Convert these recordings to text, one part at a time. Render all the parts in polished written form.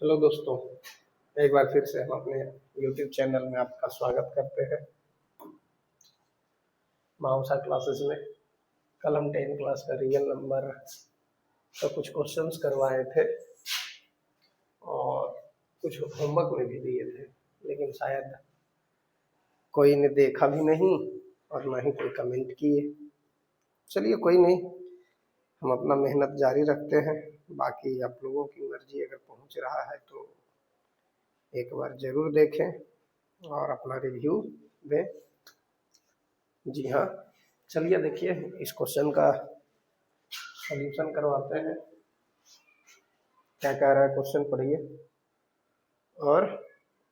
Hello दोस्तों, एक बार फिर से हम अपने YouTube चैनल में आपका स्वागत करते हैं। माउसा क्लासेस में कल हम 10 क्लास का रियल नंबर का कुछ क्वेश्चंस करवाए थे और कुछ होमवर्क में भी दिए थे, लेकिन शायद कोई ने देखा भी नहीं और ना ही कोई कमेंट किए। चलिए कोई नहीं, हम अपना मेहनत जारी रखते हैं। बाकी आप लोगों की मर्जी, अगर पहुंच रहा है तो एक बार ज़रूर देखें और अपना रिव्यू दें। जी हाँ, चलिए देखिए इस क्वेश्चन का सॉल्यूशन करवाते हैं। क्या कह रहा है क्वेश्चन, पढ़िए और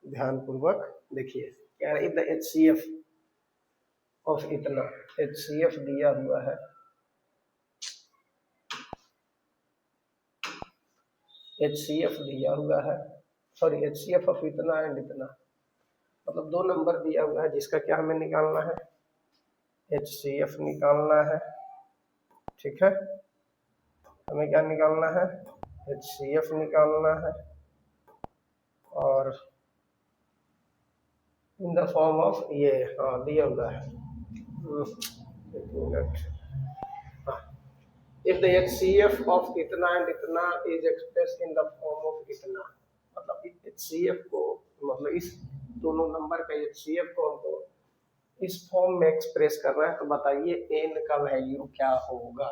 ध्यानपूर्वक देखिए। क्या है, द HCF ऑफ इतना, HCF दिया हुआ है, HCF दिया हुआ है, सॉरी HCF ऑफ इतना एंड इतना, मतलब दो नंबर दिया हुआ है जिसका क्या हमें निकालना है, HCF निकालना है। ठीक है, हमें क्या निकालना है, HCF निकालना है और इन द फॉर्म ऑफ ये दिया हुआ है। If the HCF of इतना एंड इतना is expressed in the form of इतना, मतलब HCF को, मतलब इस दोनों नंबर का HCF को हमको इस फॉर्म में एक्सप्रेस कर रहा है, तो बताइए n का वैल्यू क्या होगा,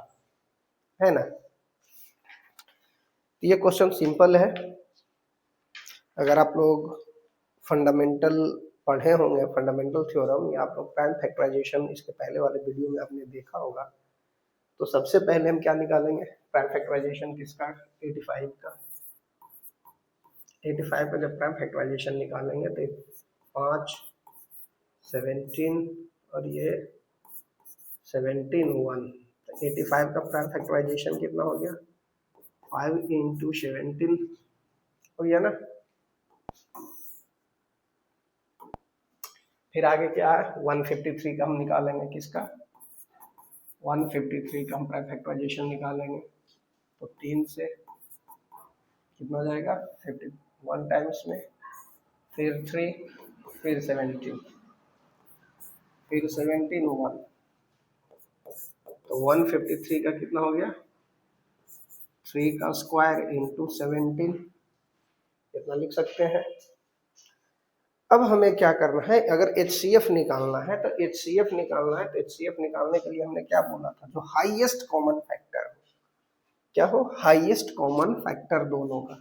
है ना। ये क्वेश्चन सिंपल है। अगर आप लोग फंडामेंटल पढ़े होंगे, फंडामेंटल थ्योरम, या आप लोग प्राइम फैक्टराइजेशन इसके पहले वाले वीडियो में आपने देखा होगा, तो सबसे पहले हम क्या निकालेंगे, प्राइम फैक्टराइजेशन किसका, 85 का। 85 का जब प्राइम फैक्टराइजेशन निकालेंगे तो 5 17 और ये 17 1, तो 85 का प्राइम फैक्टराइजेशन कितना हो गया, 5 × 17 हो गया ना। फिर आगे क्या है, 153 का हम निकालेंगे, किसका, 153 का हम प्राइम फैक्टराइजेशन निकालेंगे। तो 3 से कितना हो जाएगा, 51 टाइम्स में, फिर 3, फिर 17, फिर 17 1, तो 153 का कितना हो गया, 3 का स्क्वायर इंटू 17, कितना लिख सकते हैं। अब हमें क्या करना है, अगर HCF निकालना है तो HCF निकालना है, तो HCF निकालने के लिए हमने क्या बोला था, जो हाईएस्ट कॉमन फैक्टर, क्या हो, हाईएस्ट कॉमन फैक्टर दोनों का।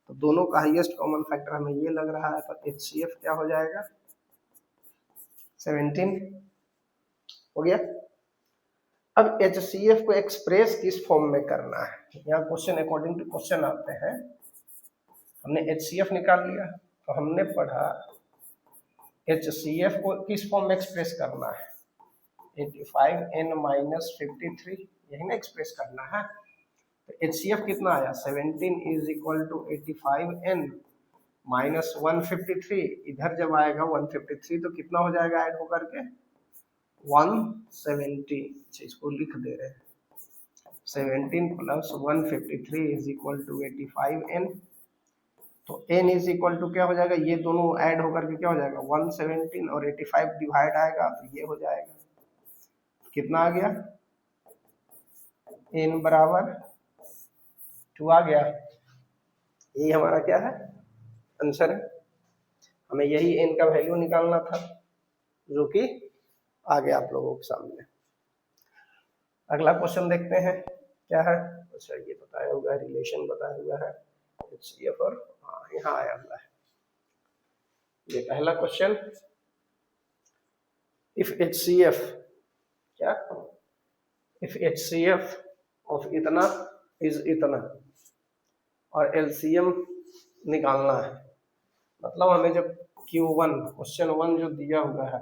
तो दोनों का हाईएस्ट कॉमन फैक्टर हमें ये लग रहा है, तो HCF क्या हो जाएगा, 17 हो गया। अब HCF को एक्सप्रेस किस फॉर्म में करना है, यहाँ क्वेश्चन अकॉर्डिंग टू क्वेश्चन आते हैं। हमने HCF निकाल लिया, तो हमने पढ़ा HCF को किस फॉर्म में एक्सप्रेस करना है, 85n - 53, यही ना एक्सप्रेस करना है। तो HCF कितना आया, 17 = 85n - 153, इधर जब आएगा 153 तो कितना हो जाएगा ऐड होकर के, 170। अच्छा, इसको लिख दे रहे हैं, 17 + 153 = 85n। तो n = क्या हो जाएगा, ये दोनों ऐड होकर के क्या हो जाएगा, 117 और 85 डिवाइड आएगा तो ये हो जाएगा, कितना आ गया, n = 2 आ गया। ये हमारा क्या है, आंसर है। हमें यही n का वैल्यू निकालना था, जो कि आ गया आप लोगों के सामने। अगला क्वेश्चन देखते हैं क्या है। अच्छा, ये बताया हुआ है, रिलेशन बताया हुआ है HCF और यहाँ आया हुआ है ये पहला क्वेश्चन। इफ HCF, क्या, इफ HCF ऑफ इतना इज इतना और LCM निकालना है, मतलब हमें जब Q1 क्वेश्चन 1 जो दिया हुआ है,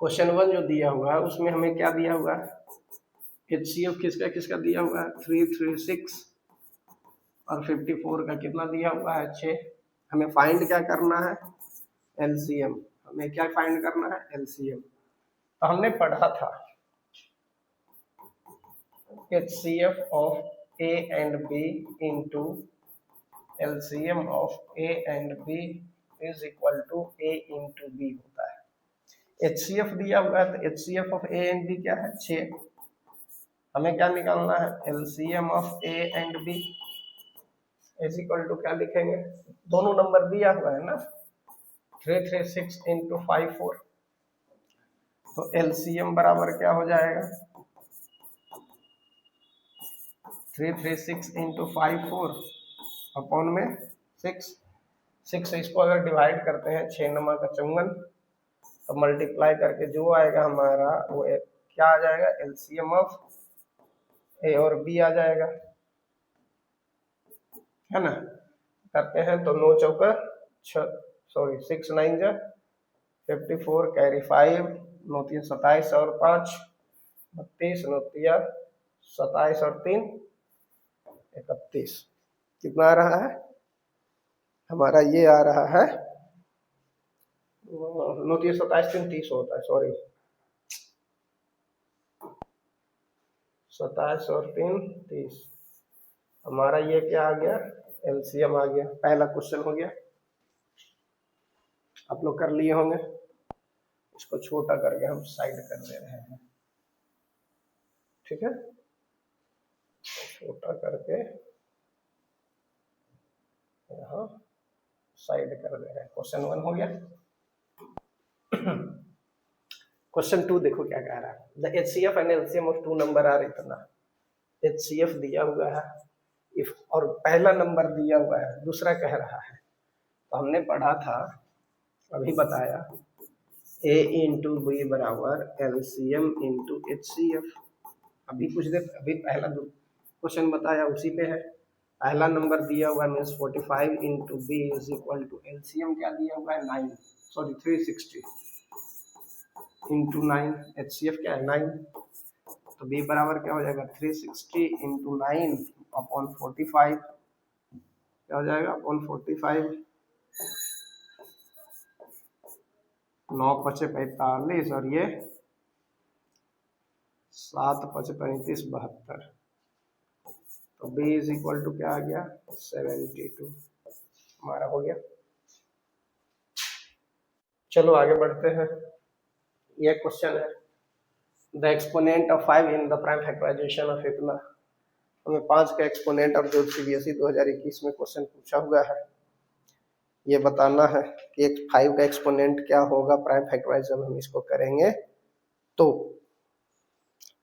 क्वेश्चन 1 जो दिया हुआ है उसमें हमें क्या दिया हुआ है, HCF किसका किसका दिया हुआ है, 3 3 6 और 54 का कितना दिया हुआ है, 6। हमें फाइंड क्या करना है, LCM। हमें क्या फाइंड करना है, LCM। तो हमने पढ़ा था HCF of A and B into LCM of A and B is equal to A into B होता है। HCF दिया हुआ है तो HCF of A and B क्या है 6। हमें क्या निकालना है LCM of A and B is equal to क्या लिखेंगे, दोनों नंबर दिया हुआ है ना 336 इंटू 54, तो LCM बराबर क्या हो जाएगा 336 इंटू 54 अपॉन में 6 इसको अगर डिवाइड करते हैं 6 नमा का 54, तो मल्टीप्लाई करके जो आएगा हमारा वो क्या आ जाएगा LCM ऑफ A और B आ जाएगा, है ना। करते हैं तो 9 चौका 6 9 जा 54 कैरी 5 9 3 27 और 5 32 9 3 27 और 3 31, कितना आ रहा है हमारा, ये आ रहा है 9 3 27 3 30 होता है, सॉरी 27 और 3 30, हमारा ये क्या आ गया LCM आ गया। पहला क्वेश्चन हो गया, आप लोग कर लिए होंगे। इसको छोटा करके हम साइड कर दे रहे हैं, ठीक है, छोटा करके यहाँ साइड कर दे रहे हैं। क्वेश्चन 1 हो गया। क्वेश्चन 2 देखो क्या कह रहा है, the HCF and LCM of two number are इतना। HCF दिया हुआ है इफ और पहला नंबर दिया हुआ है, दूसरा कह रहा है, तो हमने पढ़ा था अभी बताया A इंटू बी बराबर LCM इंटू HCF। अभी कुछ देर अभी पहला क्वेश्चन बताया उसी पे है। पहला नंबर दिया हुआ means 45 into B is equal to LCM क्या दिया हुआ है 9 सॉरी 360 इंटू 9, HCF क्या है 9, तो बी बराबर क्या हो जाएगा 360 इंटू 9 अपॉन 45, क्या हो जाएगा अपॉन 45, 9 5 45 और ये 7 5 35 72, तो b इज इक्वल टू क्या आ गया 72, हमारा हो गया। चलो आगे बढ़ते हैं। ये क्वेश्चन है the exponent of 5 in the prime factorization of इतना। हमें 5 का एक्सपोनेंट और जो CBSE 2021 में क्वेश्चन पूछा हुआ है ये बताना है कि एक 5 का एक्सपोनेंट क्या होगा प्राइम फैक्टराइज जब हम इसको करेंगे तो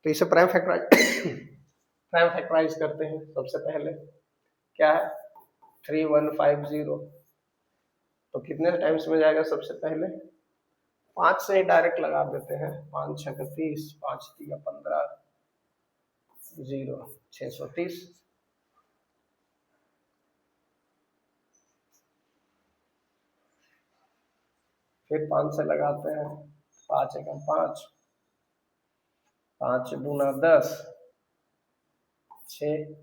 इसे प्राइम फैक्टराइज करते हैं। सबसे पहले क्या है 3150, तो कितने टाइम्स में जाएगा सबसे पहले 5 से ही डायरेक्ट लगा देते हैं, 5 6 30 5 3 15 0 630, फिर 5 से लगाते हैं 5 1 5 5 दूना 10 6,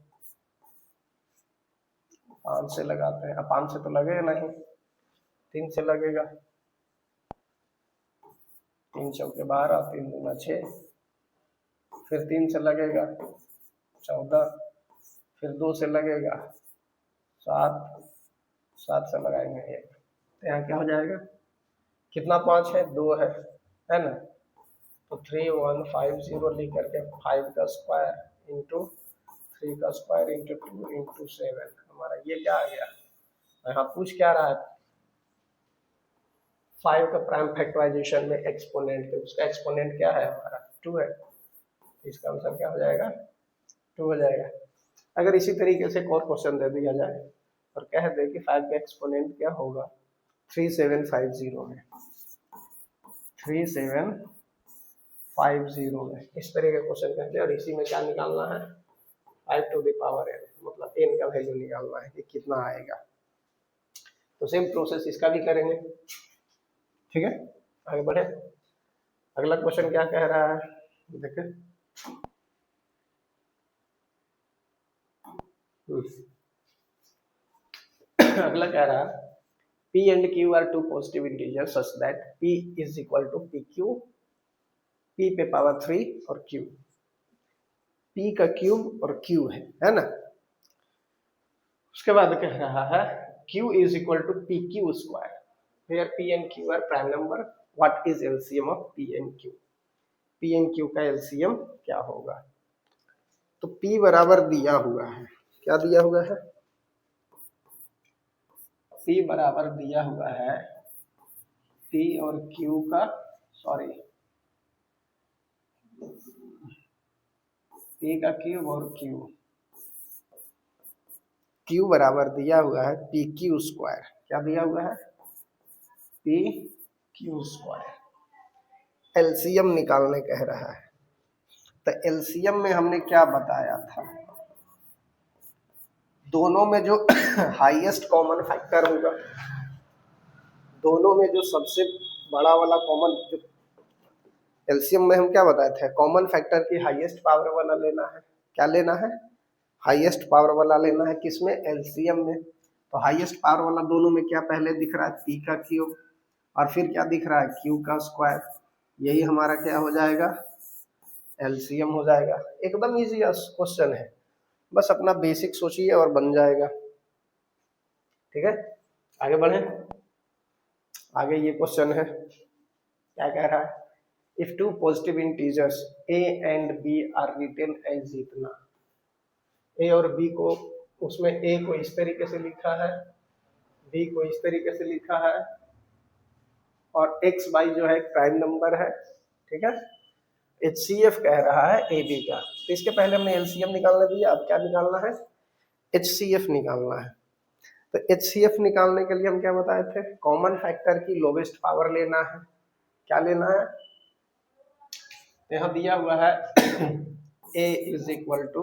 5 से लगाते हैं, अब 5 से तो लगेगा नहीं, 3 से लगेगा, 3 चौके 12 3 दूना 6, फिर 3 से लगेगा 14, फिर 2 से लगेगा 7, 7 से लगाएंगे 1, तो यहाँ क्या हो जाएगा कितना 5 है 2 है ना, तो 3150 लिख करके 5 का स्क्वायर इंटू 3 का स्क्वायर इंटू 2 इंटू 7, हमारा ये क्या आ गया। यहाँ पूछ क्या रहा है 5 का प्राइम फैक्टराइजेशन में एक्सपोनेंट, तो उसका एक्सपोनेंट क्या है हमारा 2 है, इसका आंसर क्या हो जाएगा 2 हो जाएगा। अगर इसी तरीके से एक और क्वेश्चन दे दिया जाए और कह दे कि 5 का एक्सपोनेंट क्या होगा 3750 में, 3750 में, इस तरह के क्वेश्चन कहते हैं, और इसी में क्या निकालना है 5 टू द पावर n, मतलब n का वैल्यू निकालना है कि कितना आएगा। तो सेम प्रोसेस इसका भी करेंगे, ठीक है, आगे बढ़े। अगला क्वेश्चन क्या कह रहा है देखें, अगला कह रहा है P and Q are two positive integers such that P is equal to PQ p पे पावर 3 और q, p का क्यूब और q है ना। उसके बाद कह रहा है q is equal to p q square, where p and q are prime number, what is LCM of p and q, p and q का एलसीएम क्या होगा। तो p बराबर दिया हुआ है, क्या दिया हुआ है, p बराबर दिया हुआ है p और q का, सॉरी p का क्यूब और q बराबर दिया हुआ है पी क्यू स्क्वायर, क्या दिया हुआ है, पी क्यू स्क्वायर। एलसीएम निकालने कह रहा है। तो एलसीएम में हमने क्या बताया था, दोनों में जो हाईएस्ट कॉमन फैक्टर होगा, दोनों में जो सबसे बड़ा वाला कॉमन, जो एलसीएम में हम क्या बताए थे, कॉमन फैक्टर की हाईएस्ट पावर वाला लेना है, क्या लेना है, हाईएस्ट पावर वाला लेना है, किसमें, एलसीएम में। तो हाईएस्ट पावर वाला दोनों में क्या पहले दिख रहा है, पी का क्यूब, और फिर क्या दिख रहा है, क्यू का स्क्वायर, यही हमारा क्या हो जाएगा, एलसीएम हो जाएगा। एकदम इजी क्वेश्चन है, बस अपना बेसिक सोचिए और बन जाएगा। ठीक है, आगे बढ़े। आगे ये क्वेश्चन है, क्या कह रहा है, if two positive integers a and b are written as इतना, a और b को, उसमें a को इस तरीके से लिखा है, b को इस तरीके से लिखा है, और x y जो है प्राइम नंबर है। ठीक है, HCF कह रहा है AB का, तो इसके पहले हमने LCM निकालना दिया, अब क्या निकालना है, HCF निकालना है। तो HCF निकालने के लिए हम क्या बताए थे, कॉमन फैक्टर की लोवेस्ट पावर लेना है, क्या लेना है, यहाँ दिया हुआ है A is equal to,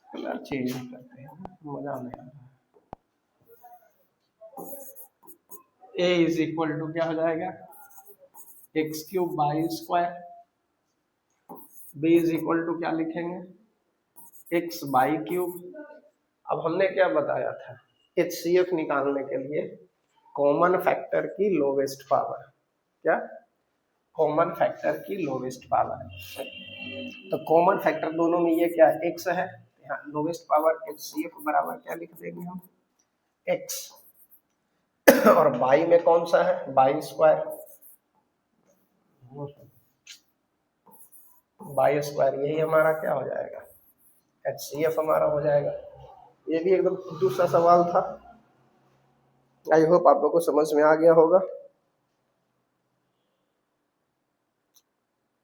change करते हैं, मजा नहीं आ रहा है, A इज इक्वल टू क्या हो जाएगा, x cube by square, b is equal to क्या लिखेंगे, x बाई क्यूब। अब हमने क्या बताया था, HCF निकालने के लिए कॉमन फैक्टर की लोवेस्ट पावर, क्या, कॉमन फैक्टर की लोवेस्ट पावर। तो कॉमन फैक्टर दोनों में ये क्या है, x है, यहाँ लोवेस्ट पावर HCF बराबर क्या लिख देंगे हम, x, और बाई में कौन सा है, बाई स्क्वायर, बाई स्क्वायर, यही हमारा क्या हो जाएगा, HCF हमारा हो जाएगा। ये भी एकदम दूसरा सवाल था, आई होप आप लोगों को समझ में आ गया होगा।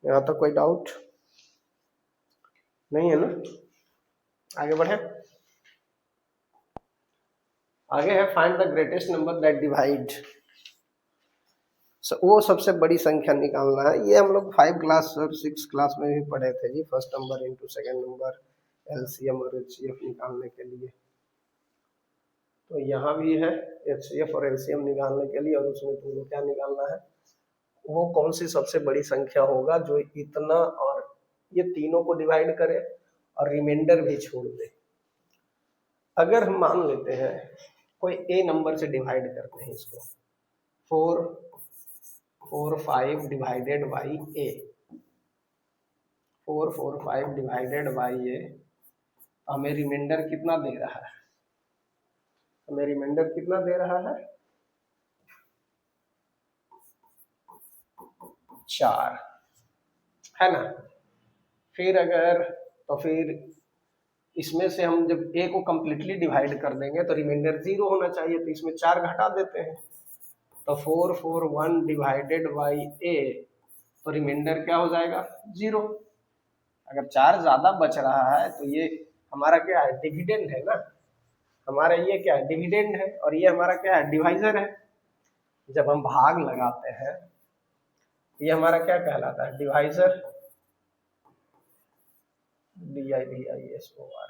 यहाँ तक कोई डाउट नहीं है ना, आगे बढ़े। आगे है find the greatest number that divide, वो सबसे बड़ी संख्या निकालना है। ये हम लोग 5 क्लास और 6 क्लास में भी पढ़े थे जी, first number into second number, LCM और एचसीएफ निकालने के लिए। तो यहाँ भी है एचसीएफ और एलसीएम निकालने के लिए, और उसमें तुमको क्या निकालना है, वो कौन सी सबसे बड़ी संख्या होगा जो इतना और ये तीनों को डिवाइड करे और रिमाइंडर भी छोड़ दे। अगर हम मान लेते हैं कोई ए नंबर से डिवाइड करते हैं इसको, 4 5 divided by a, 4 4 5 divided by a, हमें रिमाइंडर कितना दे रहा है, हमें रिमाइंडर कितना दे रहा है, 4, है ना। फिर अगर, तो फिर इसमें से हम जब a को कंप्लीटली डिवाइड कर देंगे तो रिमाइंडर 0 होना चाहिए, तो इसमें 4 घटा देते हैं, तो 4 4 1 डिवाइडेड बाई a, तो रिमाइंडर क्या हो जाएगा, 0। अगर 4 ज्यादा बच रहा है तो ये हमारा क्या है, डिविडेंड है ना, हमारा ये क्या है, डिविडेंड है, और ये हमारा क्या है, डिवाइजर है। जब हम भाग लगाते हैं ये हमारा क्या कहलाता है, डिवाइजर, DIVISOR।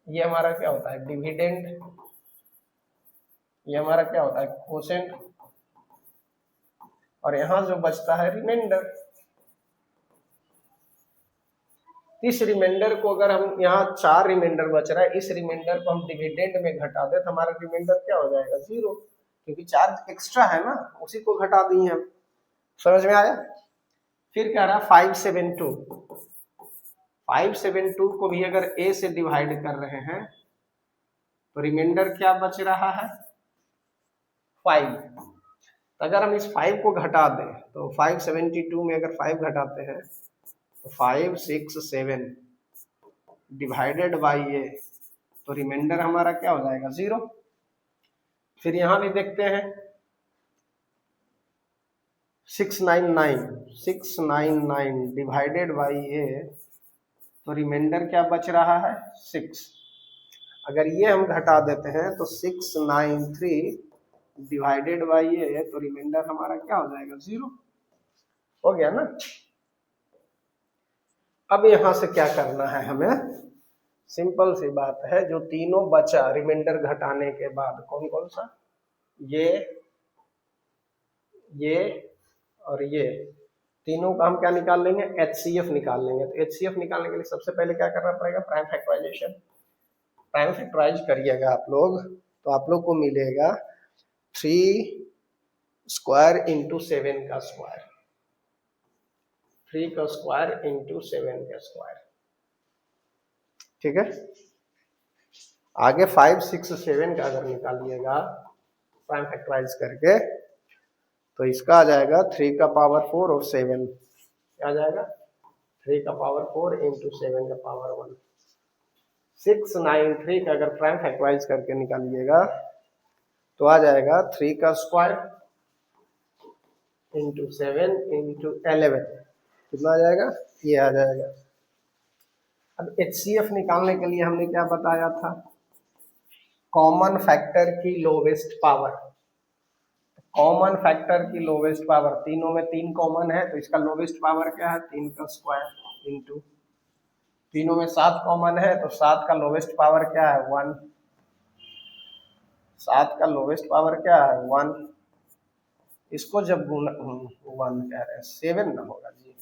ये हमारा क्या होता है, डिविडेंड, ये हमारा क्या होता है, कोसेंट, और यहां जो बचता है रिमाइंडर। इस रिमाइंडर को अगर हम, यहाँ 4 रिमाइंडर बच रहा है, इस रिमाइंडर को हम डिविडेंड में घटा दे तो हमारा रिमाइंडर क्या हो जाएगा, 0, क्योंकि 4 एक्स्ट्रा है ना, उसी को घटा दिए हम। समझ में आया। फिर कह रहा 572, 572 को भी अगर a से डिवाइड कर रहे हैं तो रिमाइंडर क्या बच रहा है 5। तो अगर हम इस 5 को घटा दें तो 572 में अगर 5 घटाते हैं तो 5 6 7 डिवाइडेड बाई ए, तो रिमाइंडर हमारा क्या हो जाएगा 0। फिर यहां भी देखते हैं 699 डिवाइडेड बाई ए, तो रिमाइंडर क्या बच रहा है 6। अगर ये हम घटा देते हैं तो 693 डिवाइडेड बाई ए, तो रिमाइंडर हमारा क्या हो जाएगा 0। हो गया ना। अब यहां से क्या करना है हमें, सिंपल सी बात है, जो तीनों बचा रिमाइंडर घटाने के बाद, कौन कौन सा, ये और ये तीनों का हम क्या निकाल लेंगे HCF निकाल लेंगे। तो HCF निकालने के लिए सबसे पहले क्या करना पड़ेगा प्राइम फैक्टराइजेशन। प्राइम फैक्टराइज करिएगा आप लोग तो आप लोग को मिलेगा 3 स्क्वायर इंटू 7 का स्क्वायर, 3 का स्क्वायर इंटू 7 का स्क्वायर। ठीक है। आगे 5 6 7 का अगर निकालिएगा प्राइम फैक्टराइज करके तो इसका आ जाएगा 3 का पावर 4 और 7 क्या आ जाएगा 3 का पावर 4 इंटू 7 का पावर 1। 693 का अगर प्राइम फैक्टराइज करके निकालिएगा तो आ जाएगा 3 का स्क्वायर इंटू 7 इंटू 11, कितना आ जाएगा ये आ जाएगा। अब HCF निकालने के लिए हमने क्या बताया था, कॉमन फैक्टर की लोवेस्ट पावर। कॉमन फैक्टर की लोवेस्ट पावर, तीनों में 3 कॉमन है तो इसका लोवेस्ट पावर क्या है 3 का स्क्वायर इंटू, तीनों में 7 कॉमन है तो 7 का लोवेस्ट पावर क्या है 1, 7 का लोवेस्ट पावर क्या है 1। इसको जब गुना 1 कह रहे हैं 7 ना होगा जी,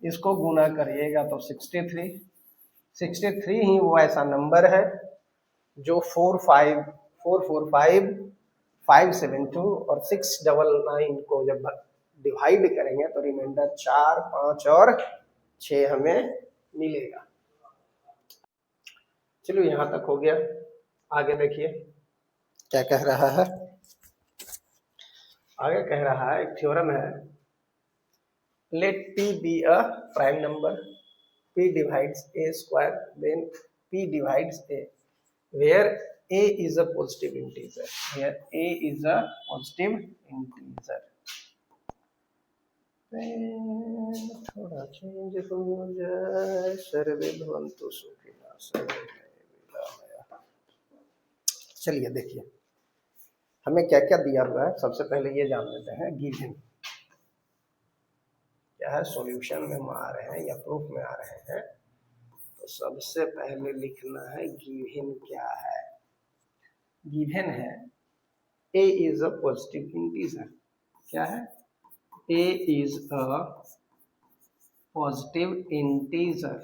इसको गुना करिएगा तो 63 ही वो ऐसा नंबर है जो 445 572 और 699 को जब डिवाइड करेंगे तो रिमाइंडर 4 5 और 6 हमें मिलेगा। चलो यहां तक हो गया। आगे देखिए क्या कह रहा है। आगे कह रहा है एक थ्योरम है, let p be a prime number, p divides a square, then p divides a, where a is a positive integer, where a is a positive integer। थोड़ा चेंज हो जाए, सर्वे भवन्तु सुखिनः सर्वे भवन्तु। चलिए देखिए हमें क्या क्या दिया हुआ है, सबसे पहले ये जान लेते हैं गिवन क्या है। सॉल्यूशन में हम आ रहे हैं या प्रूफ में आ रहे हैं तो सबसे पहले लिखना है गिवन क्या है। गिवन है a is a positive integer. क्या है a is a positive integer.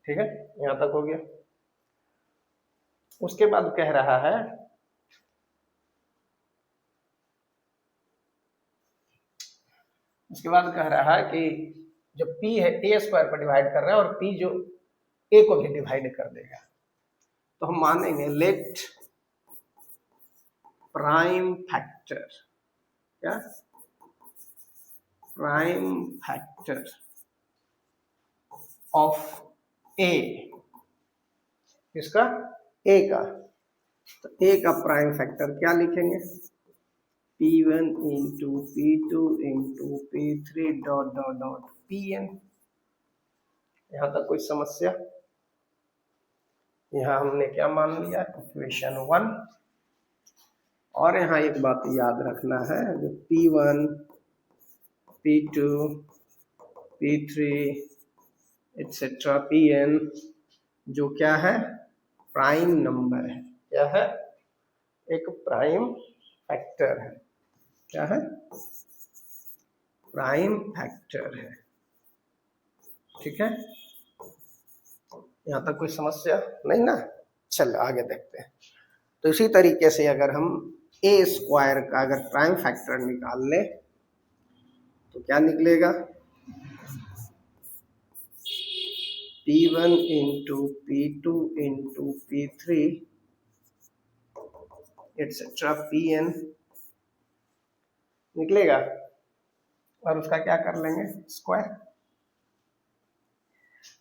ठीक है, यहां तक हो गया। उसके बाद कह रहा है कि जो p है a स्क्वायर पर डिवाइड कर रहा है और p जो a को भी डिवाइड कर देगा, तो हम मानेंगे लेट प्राइम फैक्टर, क्या प्राइम फैक्टर ऑफ a, इसका a का, तो a का प्राइम फैक्टर क्या लिखेंगे p1 into p2 into p3 dot dot dot pn। यहां तक कोई समस्या? यहां हमने क्या मान लिया इक्वेशन 1। और यहाँ एक बात याद रखना है, जो p1 p2 p3 etcetera pn जो क्या है प्राइम नंबर है। क्या है एक प्राइम फैक्टर है। क्या है प्राइम फैक्टर है। ठीक है, यहाँ तक कोई समस्या नहीं ना। चलो आगे देखते हैं। तो इसी तरीके से अगर हम ए स्क्वायर का अगर प्राइम फैक्टर निकाल ले तो क्या निकलेगा, P1 into P2 into P3 etcetera Pn निकलेगा, और उसका क्या कर लेंगे, स्क्वायर।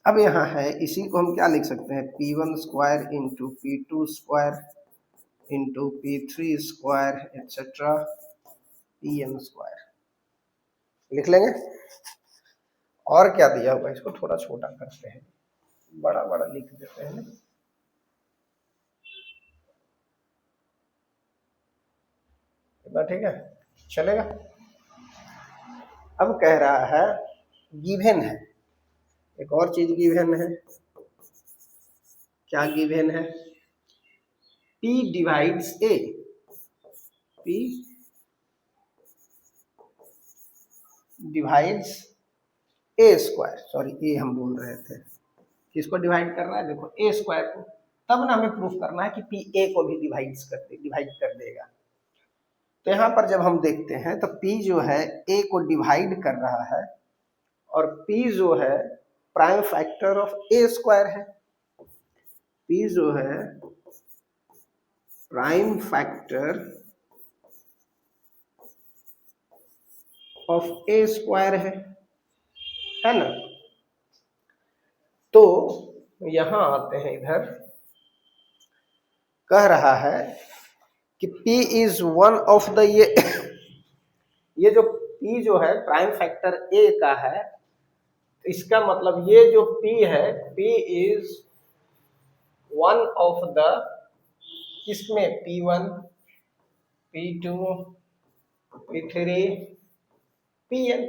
अब यहाँ है, इसी को हम क्या लिख सकते हैं, P1 square into P2 square into P3 square etcetera Pn square लिख लेंगे। और क्या दिया हुआ, इसको थोड़ा छोटा करते हैं, बड़ा बड़ा लिख देते हैं ना, इतना ठीक है, चलेगा। अब कह रहा है गिवन है, एक और चीज गिवन है, क्या गिवन है, P divides A, P divides A square, sorry A हम बोल रहे थे, किसको डिवाइड कर रहा है, देखो A स्क्वायर को, तब ना हमें प्रूफ करना है कि P A को भी डिवाइड कर देगा। तो यहाँ पर जब हम देखते हैं तो P जो है A को डिवाइड कर रहा है, और P जो है prime factor of A square है, P जो है prime factor of A square है ना। तो यहां आते हैं, इधर कह रहा है कि P is one of the, ये जो P जो है प्राइम फैक्टर A का है, इसका मतलब ये जो P है, P is one of the, किसमें, P1 P2 P3 Pn,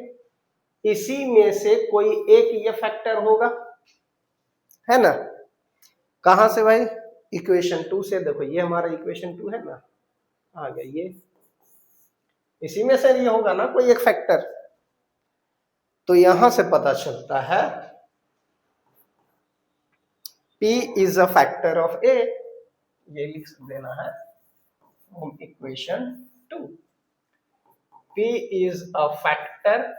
इसी में से कोई एक ये फैक्टर होगा, है ना। कहां से भाई, इक्वेशन 2 से, देखो ये हमारा इक्वेशन 2 है ना, आ गया ये, इसी में से ये होगा ना कोई एक फैक्टर। तो यहां से पता चलता है P is a factor of A, ये लिख देना है equation 2, P is a factor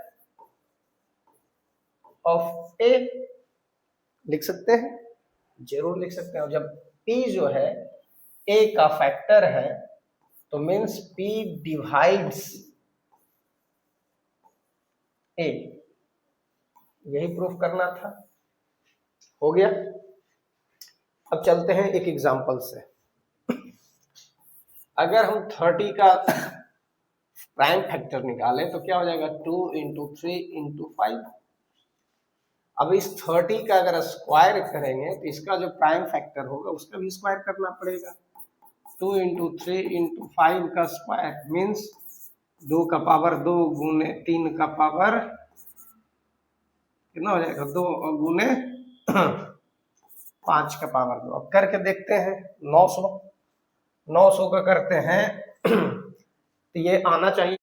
of A, लिख सकते हैं, जरूर लिख सकते हैं। जब P जो है A का फैक्टर है तो मीन्स P डिवाइड्स A, यही प्रूफ करना था, हो गया। अब चलते हैं एक एग्जांपल से। अगर हम 30 का प्राइम फैक्टर निकालें तो क्या हो जाएगा, 2 इंटू 3 इंटू 5। अब इस 30 का अगर स्क्वायर करेंगे तो इसका जो प्राइम फैक्टर होगा उसका भी स्क्वायर करना पड़ेगा। 2 इंटू 3 इंटू 5 का स्क्वायर मीन्स 2 का पावर 2 गुने 3 का पावर कितना हो जाएगा, 2 गुने 5 का पावर 2। अब करके देखते हैं, 900 का करते हैं तो ये आना चाहिए